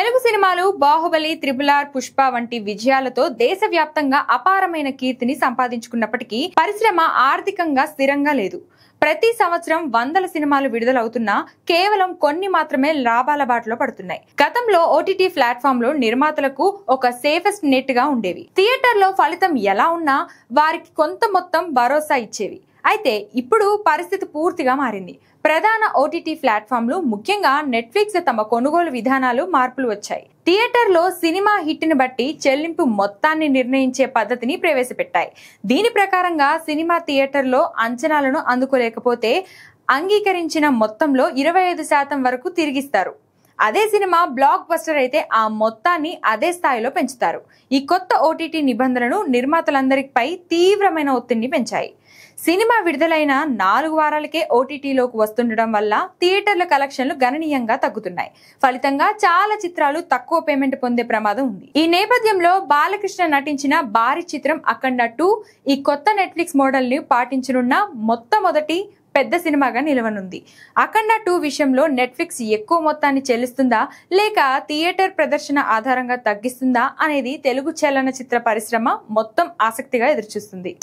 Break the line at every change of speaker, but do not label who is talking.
తెలుగు సినిమాలు Baahubali, triple R, Pushpa వంటి విజయాలతో దేశవ్యాప్తంగా అపారమైన కీర్తిని సంపాదించుకున్నప్పటికీ పరిశ్రమ ఆర్థికంగా స్థిరంగా లేదు. ప్రతి సంవత్సరం వందల సినిమాలు విడుదలవుతున్నా కేవలం కొన్ని మాత్రమే లాభాల బాటలో పడుతున్నాయి. గతంలో ఓటీటీ ప్లాట్ఫామ్ లో నిర్మాతలకు ఒక సేఫెస్ట్ నెట్ గా ఉండేవి. థియేటర్లో ఫలితం ఎలా ఉన్నా వారికి కొంత మొత్తం భరోసా ఇచ్చేవి. అయితే ఇప్పుడు పరిస్థితి పూర్తిగా మారింది. ప్రధాన ఓటీటీ ప్లాట్ఫామ్లు ముఖ్యంగా నెట్ఫ్లిక్స్ తమ కొనుగోలు విధానాలు మార్పులు వచ్చాయి. థియేటర్లో సినిమా హిట్ ని బట్టి చెల్లింపు మొత్తాన్ని నిర్ణయించే పద్ధతిని ప్రవేశపెట్టాయి. దీని ప్రకారంగా సినిమా థియేటర్లో అంచనాలను అందుకోలేకపోతే అంగీకరించిన మొత్తంలో 25% వరకు తిరిగిస్తారు. అదే సినిమా బ్లాక్ బస్టర్ అయితే ఆ మొత్తాన్ని అదే స్థాయిలో పెంచుతారు. ఈ కొత్త ఓటీటీ నిబంధనలు నిర్మాతలందరిపై తీవ్రమైన ఒత్తిడిని పెంచాయి. సినిమా విడుదలైన 4 వారాలకే ఓటీటీలోకి వస్తుండడం వల్ల థియేటర్ల కలెక్షన్లు గణనీయంగా తగ్గుతున్నాయి. ఫలితంగా చాలా చిత్రాలు తక్కువ పేమెంట్ పొందే ప్రమాదం ఉంది. ఈ నేపథ్యంలో బాలకృష్ణ నటించిన భారీ చిత్రం అఖండ 2 ఈ కొత్త నెట్ఫ్లిక్స్ మోడల్ ని పాటించనున్న మొట్టమొదటి పెద్ద సినిమాగా నిలవనుంది. అఖండ 2 విషయంలో నెట్ఫ్లిక్స్ ఎక్కువ మొత్తాన్ని చెల్లిస్తుందా లేక థియేటర్ ప్రదర్శన ఆధారంగా తగ్గిస్తుందా అనేది తెలుగు చలనచిత్ర పరిశ్రమ మొత్తం ఆసక్తిగా ఎదురుచూస్తుంది.